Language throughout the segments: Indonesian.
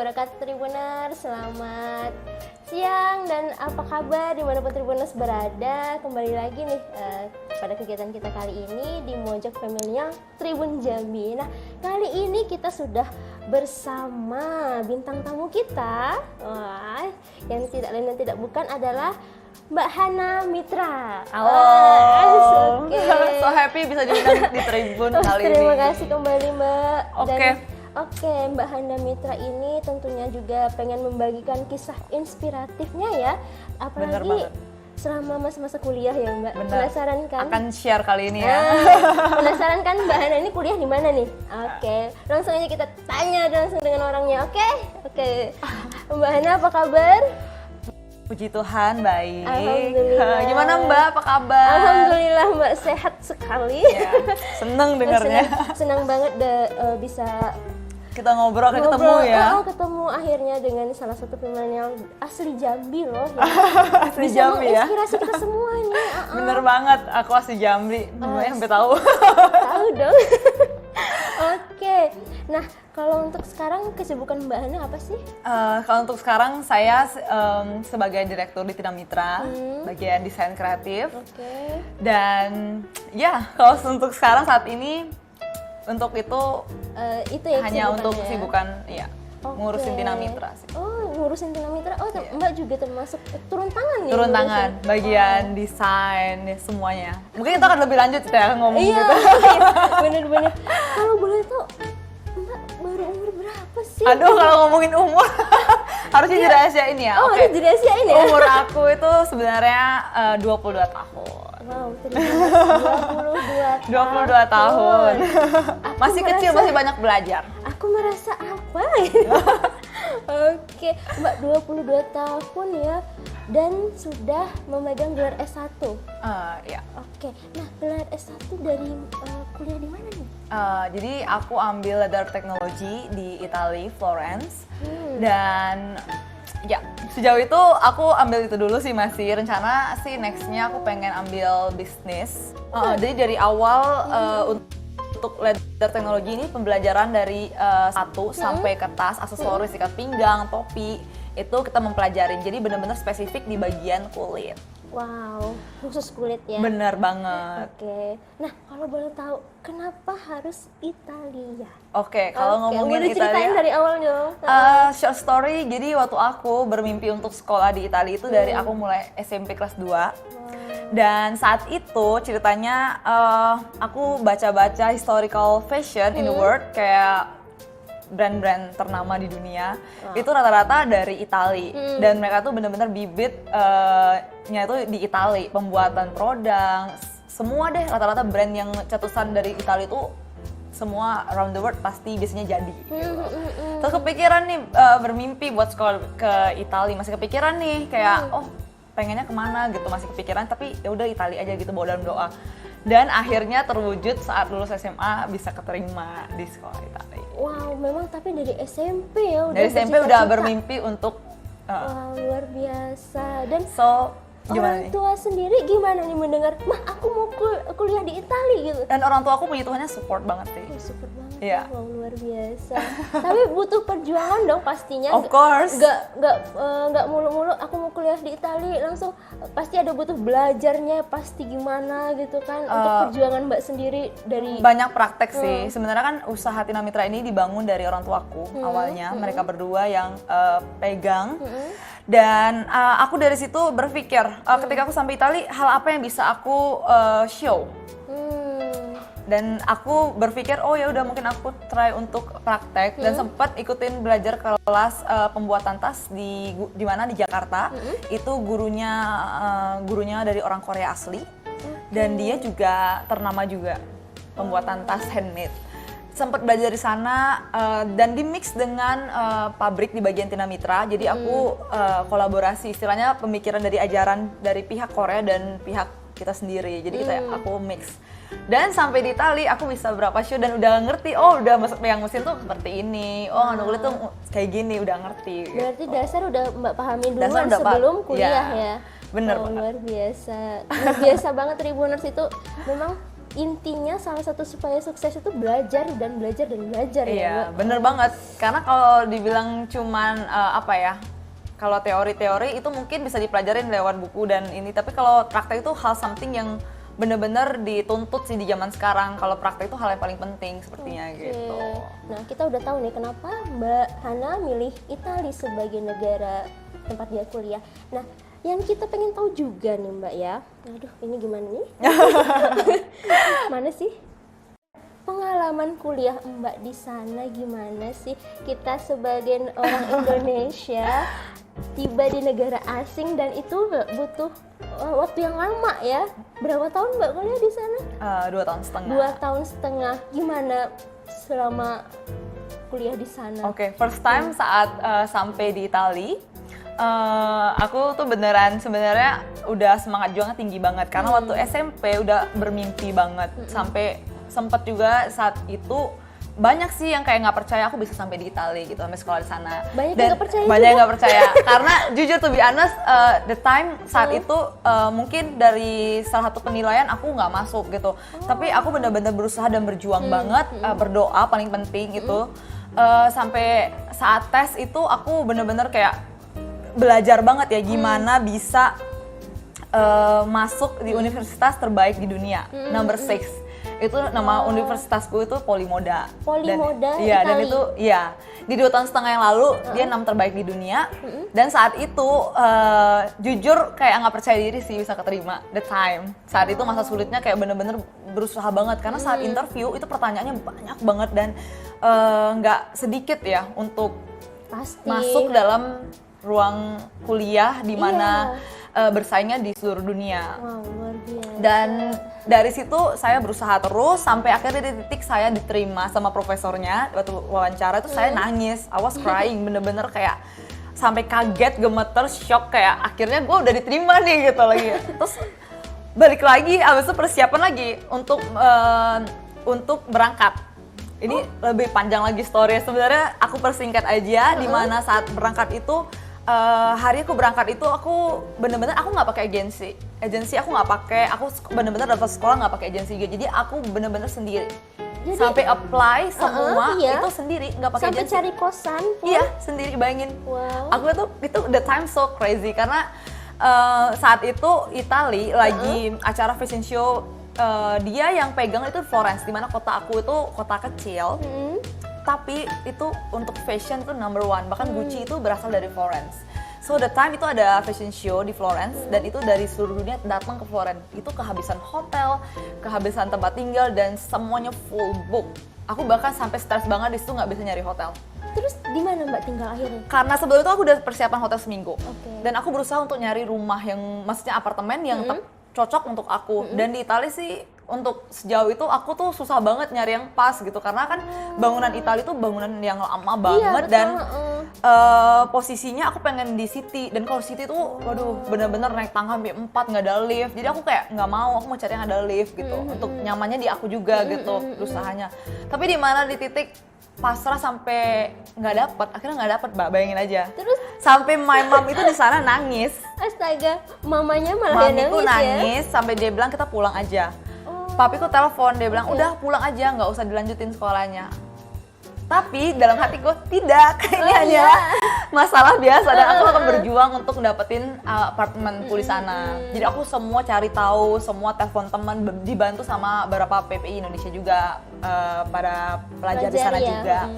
wabarakatuh Tribuners. Selamat siang dan apa kabar dimanapun Tribuners berada. Kembali lagi nih pada kegiatan kita kali ini di Mojok Familial Tribun Jambi. Nah, kali ini kita sudah bersama bintang tamu kita. Yang tidak lain dan tidak bukan adalah Mbak Hana Mitra. Halo, so happy bisa diundang di Tribun kali ini. Terima kasih kembali Mbak. Oke. Mbak Hana Mitra ini tentunya juga pengen membagikan kisah inspiratifnya ya. Apalagi selama masa-masa kuliah ya Mbak. Bener. Penasaran kan? Akan share kali ini ya. Penasaran kan Mbak Hana ini kuliah di mana nih? Oke, langsung aja kita tanya langsung dengan orangnya. Oke. Mbak Hana apa kabar? Puji Tuhan, baik. Alhamdulillah. Gimana Mbak, apa kabar? Alhamdulillah Mbak, sehat sekali. Ya, seneng dengarnya. Senang banget bisa Kita ngobrol, ketemu ya. Ketemu akhirnya dengan salah satu pemain yang asli Jambi loh. Asli Bisa Jambi ya. menginspirasi kita semua nih. Bener banget, aku asli Jambi. Namanya sampai tahu. Tahu dong. Oke. Nah, kalau untuk sekarang kesibukan Mbak Hana apa sih? Kalau untuk sekarang saya sebagai direktur di Tina Mitra, bagian desain kreatif. Oke. Dan ya, kalau untuk sekarang saat ini untuk itu Itu ya hanya untuk kesibukan ya, Oke. ngurusin Tina Mitra sih. Oh, ngurusin Tina Mitra. Oh, Mbak juga termasuk turun tangan nih. Turun ngurusin? tangan, bagian desain, ya, semuanya. Mungkin kita akan lebih lanjut ya ngomong Iya, gitu. bener-bener. Kalau boleh tahu, Mbak baru umur berapa sih? Aduh, kalau ngomongin umur harusnya dirahasiain ya. Oh, Oke. harus dirahasiain ya? Umur aku itu sebenarnya 22 tahun. Wow, 22 tahun. Masih merasa- kecil, masih banyak belajar. Aku merasa apa gitu. Oke, Mbak 22 tahun ya dan sudah memegang gelar S1. Ya. Oke, nah gelar S1 dari kuliah di mana nih? Jadi aku ambil leather technology di Italia, Florence. Dan ya, sejauh itu aku ambil itu dulu sih, masih rencana sih nextnya aku pengen ambil bisnis. Jadi dari awal untuk leather technology ini pembelajaran dari 1 sampai ke tas, aksesoris, ikat pinggang, topi, itu kita mempelajari. Jadi benar-benar spesifik di bagian kulit. Wow, khusus kulit ya? Bener banget. Oke, nah kalau boleh tahu kenapa harus Italia? Oke, kalau ngomongin udah ceritain Italia, dari awal dong. short story, jadi waktu aku bermimpi untuk sekolah di Italia itu dari aku mulai SMP kelas 2. Dan saat itu ceritanya aku baca-baca historical fashion in the world, kayak brand-brand ternama di dunia, itu rata-rata dari Italia. Dan mereka tuh bener-bener bibitnya itu di Italia, pembuatan produk, semua deh rata-rata brand yang cetusan dari Italia itu semua around the world pasti biasanya jadi gitu. Terus kepikiran nih bermimpi buat sekolah ke Italia, masih kepikiran nih kayak pengennya kemana gitu, masih kepikiran, tapi ya udah Italia aja gitu, bawa dalam doa. Dan akhirnya terwujud saat lulus SMA bisa keterima di sekolah Italia. Wow, memang tapi dari SMP ya udah Dari SMP udah bercita-cita. bermimpi untuk Wow, luar biasa. Dan gimana orang nih? tua sendiri gimana nih mendengar, "Mah, aku mau kuliah di Italia," gitu. Dan orang tua aku puji Tuhannya support banget sih. Oh, super banget. Iya. Wow, luar biasa. Tapi butuh perjuangan dong pastinya. Of course. Nggak mulu-mulu aku mau kuliah di Italia langsung, pasti ada butuh belajarnya pasti gimana gitu kan. Untuk perjuangan Mbak sendiri dari Banyak praktek sih. Sebenarnya kan usaha Tina Mitra ini dibangun dari orang tuaku awalnya. Mereka berdua yang pegang. Dan aku dari situ berpikir, ketika aku sampai Italia, hal apa yang bisa aku show? Dan aku berpikir, oh ya udah mungkin aku try untuk praktek, dan sempat ikutin belajar kelas pembuatan tas di mana di Jakarta. Itu gurunya dari orang Korea asli, dan dia juga ternama juga pembuatan tas handmade. Sempat belajar di sana dan di mix dengan pabrik di bagian Tina Mitra. Jadi aku kolaborasi, istilahnya pemikiran dari ajaran dari pihak Korea dan pihak kita sendiri. Jadi aku mix. Dan sampai di Italia aku bisa berapa show dan udah ngerti, oh udah pegang mesin tuh seperti ini, oh ngenulis tuh kayak gini, udah ngerti. Berarti dasar udah Mbak pahami Dasar duluan udah sebelum kuliah ya. ya. Bener Oh, banget. luar biasa. Luar biasa banget Tribuners itu. Memang intinya salah satu supaya sukses itu belajar dan belajar dan belajar ya Iya, Mbak. bener banget. Karena kalau dibilang cuman apa ya, kalau teori-teori itu mungkin bisa dipelajarin lewat buku dan ini, tapi kalau praktek itu hal something yang bener-bener dituntut sih di zaman sekarang. Kalau praktek itu hal yang paling penting sepertinya gitu. Nah, kita udah tahu nih kenapa Mbak Hana milih Italia sebagai negara tempat dia kuliah. Nah, yang kita pengen tahu juga nih Mbak ya. Aduh, ini gimana nih? Mana sih? Pengalaman kuliah Mbak di sana gimana sih? Kita sebagai orang Indonesia tiba di negara asing dan itu butuh waktu yang lama ya. Berapa tahun Mbak kuliah di sana? 2 tahun setengah. 2 tahun setengah. Gimana selama kuliah di sana? Oke, first time saat sampai di Itali, aku tuh beneran sebenarnya udah semangat juangnya tinggi banget karena waktu SMP udah bermimpi banget. Sampai sempet juga saat itu banyak sih yang kayak nggak percaya aku bisa sampai di Italia gitu, sampai sekolah di sana. Banyak yang nggak percaya banyak yang juga. nggak percaya karena jujur to be honest, the time saat itu mungkin dari salah satu penilaian aku nggak masuk gitu. Tapi aku benar-benar berusaha dan berjuang banget, berdoa paling penting itu. Sampai saat tes itu aku benar-benar kayak belajar banget ya gimana bisa masuk di universitas terbaik di dunia, number 6. Itu nama universitasku itu Polimoda. Polimoda Iya, dan Itali. itu iya di 2 tahun setengah yang lalu dia 6 terbaik di dunia. Dan saat itu jujur kayak nggak percaya diri sih bisa keterima. The time saat itu masa sulitnya kayak bener-bener berusaha banget karena saat interview itu pertanyaannya banyak banget dan nggak sedikit ya untuk Pasti. masuk dalam ruang kuliah di mana bersaingnya di seluruh dunia. Wow, luar biasa. Dan dari situ saya berusaha terus sampai akhirnya di titik saya diterima sama profesornya. Waktu wawancara itu saya nangis, I was crying, bener-bener kayak sampai kaget, gemeter, shock kayak akhirnya gue udah diterima nih gitu lagi. Terus balik lagi, abis itu persiapan lagi untuk berangkat. Ini lebih panjang lagi story. Sebenarnya aku persingkat aja, di mana saat berangkat itu hari aku berangkat itu aku bener-bener aku nggak pakai agensi aku nggak pakai, aku bener-bener daftar sekolah nggak pakai agensi juga, jadi aku bener-bener sendiri. Jadi, sampai apply semua iya. itu sendiri, nggak pakai Sampai agensi. cari kosan pun. Iya, sendiri, bayangin. Wow. Aku itu the time so crazy karena saat itu Itali lagi acara fashion show, dia yang pegang itu Florence, dimana kota aku itu kota kecil. Tapi itu untuk fashion itu number 1, bahkan Gucci itu berasal dari Florence. So the time itu ada fashion show di Florence dan itu dari seluruh dunia datang ke Florence. Itu kehabisan hotel, kehabisan tempat tinggal dan semuanya full book. Aku bahkan sampai stres banget di situ nggak bisa nyari hotel. Terus di mana Mbak tinggal akhirnya? Karena sebelum itu aku udah persiapan hotel seminggu. Oke. Dan aku berusaha untuk nyari rumah yang maksudnya apartemen yang cocok untuk aku. Dan di Italia sih untuk sejauh itu aku tuh susah banget nyari yang pas gitu karena kan bangunan Italia itu bangunan yang lama banget betul, dan posisinya aku pengen di city dan kalau city tuh waduh bener-bener naik tangga sampai 4 nggak ada lift, jadi aku kayak nggak mau, aku mau cari yang ada lift gitu untuk nyamannya di aku juga gitu usahanya. Tapi di mana di titik pasrah sampai nggak dapet, akhirnya nggak dapet Mbak, bayangin aja. Terus sampai my mom itu di sana nangis. astaga, mamanya malah yang Mamiku nangis, nangis sampai dia bilang kita pulang aja. Papiku telepon, dia bilang udah pulang aja, nggak usah dilanjutin sekolahnya. Tapi dalam hatiku tidak, ini hanyalah masalah biasa dan aku akan berjuang untuk dapetin apartemenku di sana. Jadi aku semua cari tahu, semua telepon teman, dibantu sama beberapa PPI Indonesia juga, pada pelajar di sana juga.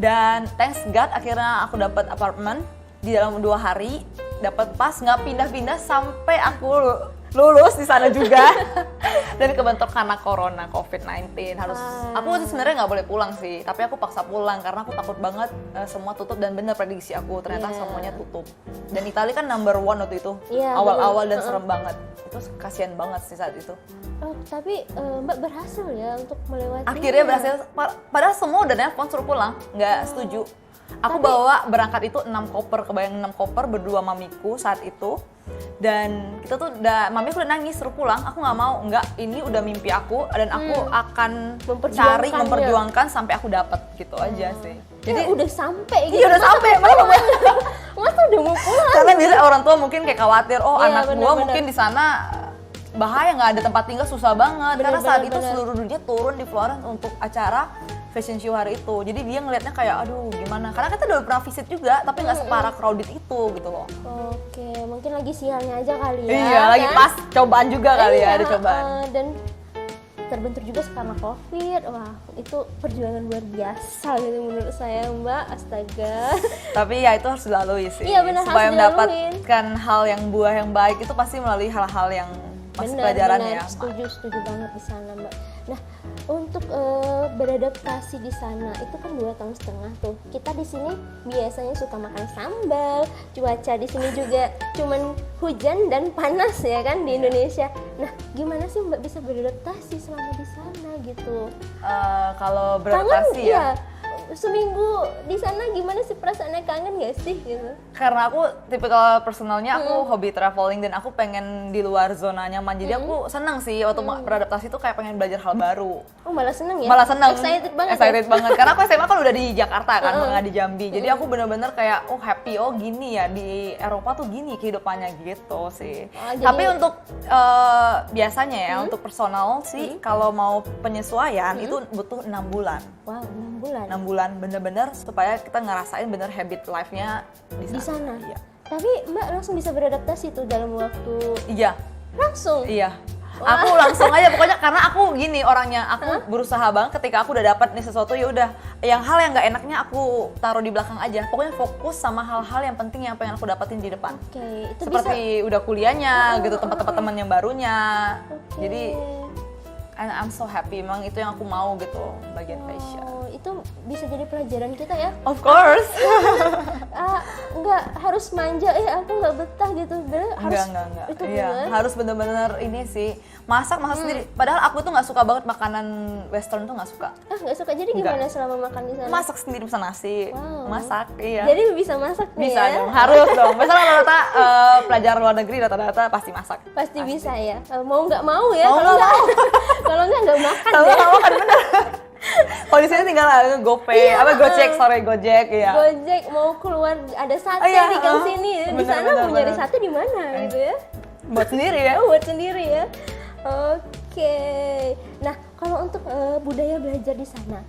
Dan thanks God akhirnya aku dapat apartemen di dalam 2 hari, dapat pas, nggak pindah-pindah sampai aku lulus di sana juga. Dan kebentuk karena corona COVID-19 harus aku sebenarnya nggak boleh pulang sih, tapi aku paksa pulang karena aku takut banget semua tutup dan bener prediksi aku ternyata semuanya tutup. Dan Italia kan number 1 waktu itu, awal-awal dan serem banget. Itu kasihan banget sih saat itu. Oh, tapi Mbak berhasil ya untuk melewati. Akhirnya berhasil, padahal semua udah nelfon suruh pulang, nggak setuju. Aku bawa berangkat itu 6 koper, kebayang 6 koper berdua mamiku saat itu. Dan kita tuh mamiku udah nangis suruh pulang, aku nggak mau, ini udah mimpi aku dan aku akan cari memperjuangkan sampai aku dapet gitu aja sih. Jadi udah sampai gitu. Iya udah sampai, Masa udah mau pulang? Karena biasanya orang tua mungkin kayak khawatir, oh Iya, anak gua bener-bener. mungkin di sana bahaya, nggak ada tempat tinggal, susah banget. Bener, Karena saat bener, itu bener. seluruh dunia turun di Florence untuk acara fashion show hari itu. Jadi dia ngelihatnya kayak aduh gimana. Karena kita udah pernah visit juga, tapi nggak separah crowded itu gitu loh. Oke, mungkin lagi sialnya aja kali ya. Iya, lagi kan? pas cobaan juga kali ya, ada cobaan. Dan terbentur juga karena COVID. Wah, itu perjuangan luar biasa gitu menurut saya, Mbak. Astaga. Tapi ya itu harus dilalui sih. Iya, benar, Supaya harus dilaluin. mendapatkan hal yang buah yang baik itu pasti melalui hal-hal yang pasti pelajaran ya. Setuju banget di sana, Mbak. Nah, untuk beradaptasi di sana itu kan 2,5 tahun tuh. Kita di sini biasanya suka makan sambal, cuaca di sini juga cuman hujan dan panas ya kan di Indonesia. Nah, gimana sih Mbak bisa beradaptasi selama di sana gitu? Kalau Kangen beradaptasi ya. ya? Seminggu di sana gimana sih perasaannya, kangen gak sih gitu? Karena aku tipikal personalnya aku hobi traveling dan aku pengen di luar zona nyaman. Jadi aku seneng sih waktu beradaptasi tuh kayak pengen belajar hal baru. Oh, malah seneng ya? Malah seneng, Excited banget banget. Karena aku SMA kan udah di Jakarta kan, nggak di Jambi. Jadi aku bener-bener kayak oh happy, oh gini ya di Eropa tuh gini kehidupannya gitu sih. Oh, jadi- Tapi untuk biasanya ya untuk personal sih kalau mau penyesuaian itu butuh 6 bulan. Wow, 6 bulan. 6 bulan bener-bener supaya kita ngerasain bener habit life-nya Di sana. Iya. Tapi Mbak langsung bisa beradaptasi tuh dalam waktu Iya. langsung. Iya. Aku langsung aja pokoknya karena aku gini orangnya, aku berusaha banget ketika aku udah dapat nih sesuatu ya udah yang hal yang nggak enaknya aku taruh di belakang aja. Pokoknya fokus sama hal-hal yang penting yang pengen aku dapetin di depan. Oke, itu Seperti udah kuliahnya gitu, tempat-tempat teman yang barunya. bisa. Jadi I'm so happy, emang itu yang aku mau gitu bagian fashion. Oh, itu bisa jadi pelajaran kita ya. Of course. Nggak harus manja, aku nggak betah gitu. Bener, harus Enggak. itu Iya, bener. harus bener-bener ini sih masak sendiri. Padahal aku tuh nggak suka banget makanan western tuh nggak suka. Nggak suka. Jadi gimana selama makan di sana? Masak sendiri, pesan nasi, Wow. masak, iya. Jadi bisa masak nih Bisa ya? dong, harus dong. Misalnya rata-rata pelajar luar negeri rata-rata pasti masak. Pasti bisa ya. Mau nggak mau ya. Mau Kalau nggak nggak kalau nggak makan Kalau ya. nggak makan bener. Kalau di sini tinggal GoPay, Gojek ya. Gojek mau keluar ada sate Iya, di gang sini ya. Di bener, sana bener, mau nyari bener. sate di mana gitu ya? Buat sendiri ya. Oh, buat sendiri ya. Oke. Nah, kalau untuk budaya belajar di sana,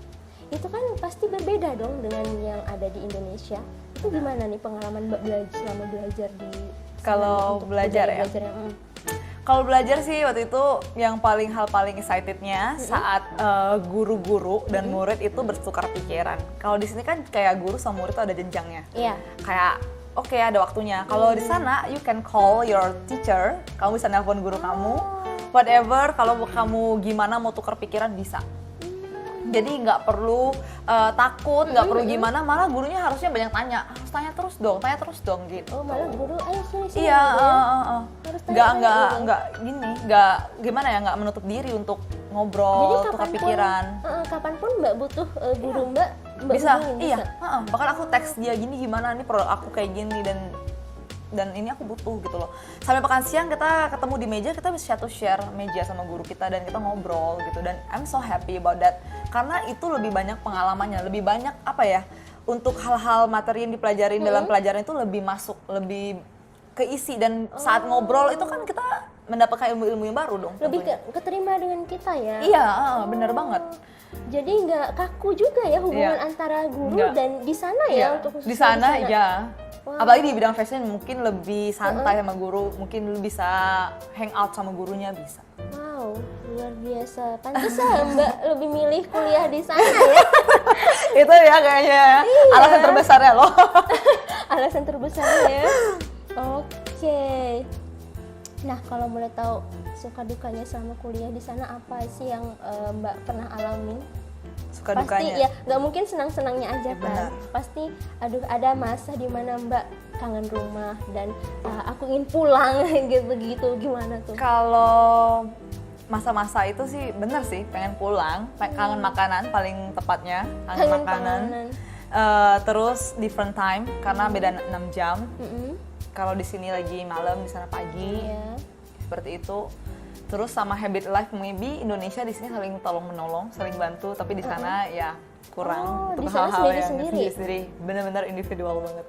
itu kan pasti berbeda dong dengan yang ada di Indonesia. Itu gimana nih pengalaman Mbak selama belajar di sana Kalau untuk belajar budaya ya? belajarnya? Kalau belajar sih waktu itu yang hal paling excitednya saat guru-guru dan murid itu bertukar pikiran. Kalau di sini kan kayak guru sama murid tuh ada jenjangnya. Iya. Kayak oke, ada waktunya. Kalau di sana you can call your teacher, kamu bisa nelpon guru kamu, whatever. Kalau kamu gimana mau tukar pikiran bisa. Jadi nggak perlu takut, nggak perlu gimana. Malah gurunya harusnya banyak tanya, harus tanya terus dong gitu. Oh, malah guru, ayo sini Iya, gitu ya. Harus tanya-tanya gitu. nggak gini, nggak gimana ya, nggak menutup diri untuk ngobrol, tukar pikiran. Kapanpun Mbak butuh guru Mbak Bisa, hubungin, iya. Bahkan aku teks dia gini gimana nih produk aku kayak gini dan ini aku butuh gitu loh. Sampai makan siang kita ketemu di meja, kita bisa share meja sama guru kita dan kita ngobrol gitu. Dan I'm so happy about that karena itu lebih banyak pengalamannya, lebih banyak apa ya, untuk hal-hal materi yang dipelajarin dalam pelajaran itu lebih masuk, lebih keisi. Dan saat ngobrol itu kan kita mendapatkan ilmu-ilmu yang baru dong. Lebih tentunya. keterima dengan kita ya. Iya, bener banget. Jadi nggak kaku juga ya hubungan antara guru Nggak. dan di sana ya, Iya, untuk khususnya di sana ya. Wow. Apalagi di bidang fashion mungkin lebih santai sama guru, mungkin bisa hang out sama gurunya bisa. Wow, luar biasa. Pantesan Mbak lebih milih kuliah di sana ya. Itu ya kayaknya alasan terbesarnya loh. Alasan terbesarnya. Oke. Nah, kalau boleh tahu suka dukanya selama kuliah di sana apa sih yang Mbak pernah alamin? Suka Pasti dukanya. ya, nggak mungkin senang-senangnya aja kan. benar. Pasti, ada masa di mana Mbak kangen rumah dan aku ingin pulang gitu-gitu. Gimana tuh? Kalau masa-masa itu sih bener sih, pengen pulang, kangen makanan paling tepatnya, kangen makanan. Terus different time karena beda 6 jam. Kalau di sini lagi malam, di sana pagi. Iya. Seperti itu. Terus sama habit life, maybe Indonesia di sini saling tolong menolong, saling bantu, tapi di sana ya kurang Oh, untuk di sana hal-hal yang sendiri-sendiri? sendiri. Bener-bener individual banget.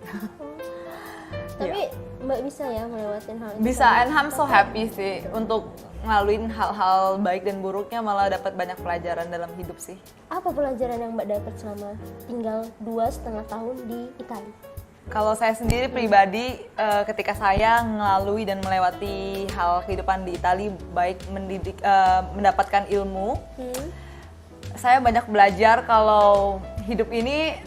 Tapi Mbak bisa ya melewatin hal itu. Bisa, and I'm so happy sih untuk ngaluin hal-hal baik dan buruknya, malah dapat banyak pelajaran dalam hidup sih. Apa pelajaran yang Mbak dapat selama tinggal 2,5 tahun di Italia? Kalau saya sendiri pribadi, ketika saya melalui dan melewati hal kehidupan di Italia, baik mendapatkan ilmu, saya banyak belajar kalau hidup ini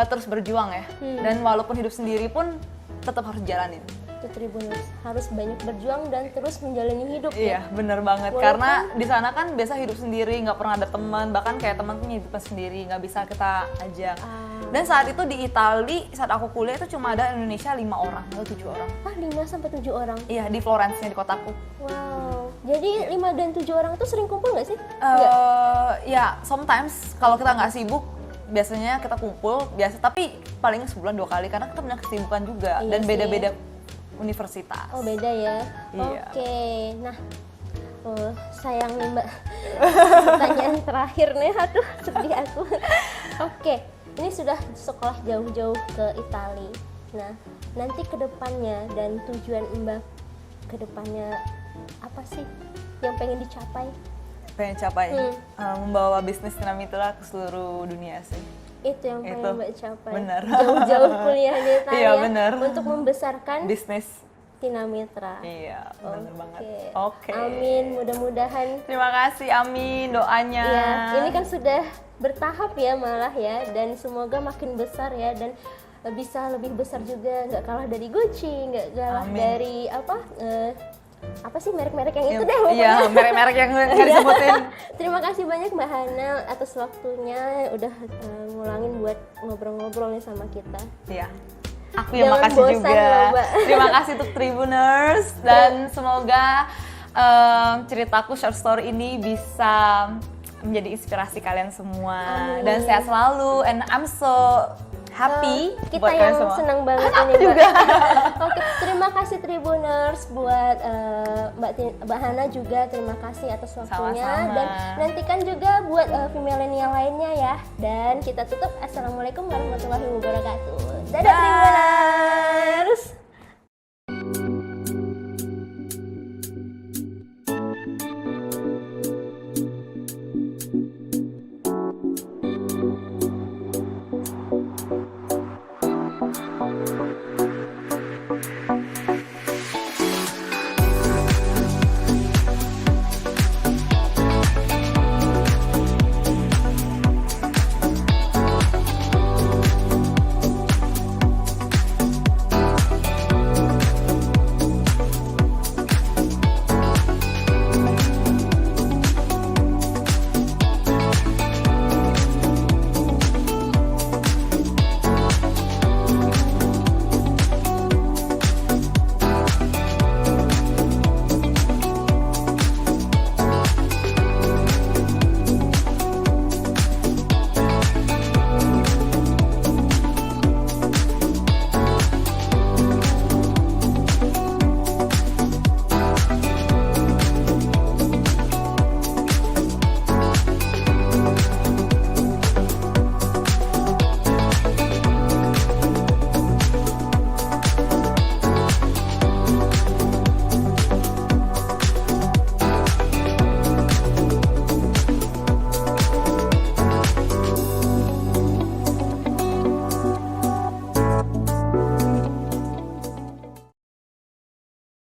terus berjuang ya. Dan walaupun hidup sendiri pun tetap harus jalanin. Itu Tribuners, harus banyak berjuang dan terus menjalani hidup ya. Iya, bener banget. Karena di sana kan biasa hidup sendiri, nggak pernah ada teman, bahkan kayak teman punya hidup sendiri, nggak bisa kita ajak. Dan saat itu di Italia, saat aku kuliah itu cuma ada Indonesia 5 orang atau 7 orang. 5-7 orang? Iya, di Florence, di kotaku. Wow, jadi 5 dan 7 orang itu sering kumpul nggak sih? Ya, sometimes kalau kita nggak sibuk, biasanya kita kumpul biasa, tapi paling sebulan 2 kali karena kita punya kesibukan juga. Iya dan sih. beda-beda universitas. Oh beda ya? Iya. Oke, nah sayang nih Mbak, pertanyaan terakhir nih, aduh sedih aku. Oke, ini sudah sekolah jauh-jauh ke Italia. Nah, nanti kedepannya dan tujuan Mbak kedepannya apa sih yang pengen dicapai? Pengen capai membawa bisnis Tunamitra ke seluruh dunia sih. Itu yang pengen Mbak capai. Bener. Jauh-jauh kuliah di Italia Iya, bener. untuk membesarkan Bisnis. Tunamitra. Iya, bener banget. Oke. Amin, mudah-mudahan. Terima kasih, amin doanya. Ya, ini kan sudah bertahap ya malah ya, dan semoga makin besar ya, dan bisa lebih besar juga, nggak kalah dari Gucci, nggak kalah dari apa sih merek-merek yang itu deh pokoknya. Iya, merek-merek yang nggak disebutin. Terima kasih banyak Mbak Hana atas waktunya udah ngulangin buat ngobrol-ngobrol nih sama kita. Iya. Aku yang Jangan makasih bosan juga. loh, Mbak. Terima kasih untuk Tribuners, dan semoga ceritaku short story ini bisa menjadi inspirasi kalian semua. Amin. Dan sehat selalu, and I'm so happy kita buat yang kalian semua. senang banget ini Mbak. Oke, terima kasih Tribuners buat Mbak Hana juga, terima kasih atas waktunya. Sama-sama. Dan nantikan juga buat milenial lainnya ya. Dan kita tutup, assalamualaikum warahmatullahi wabarakatuh. Dadah Tribuners.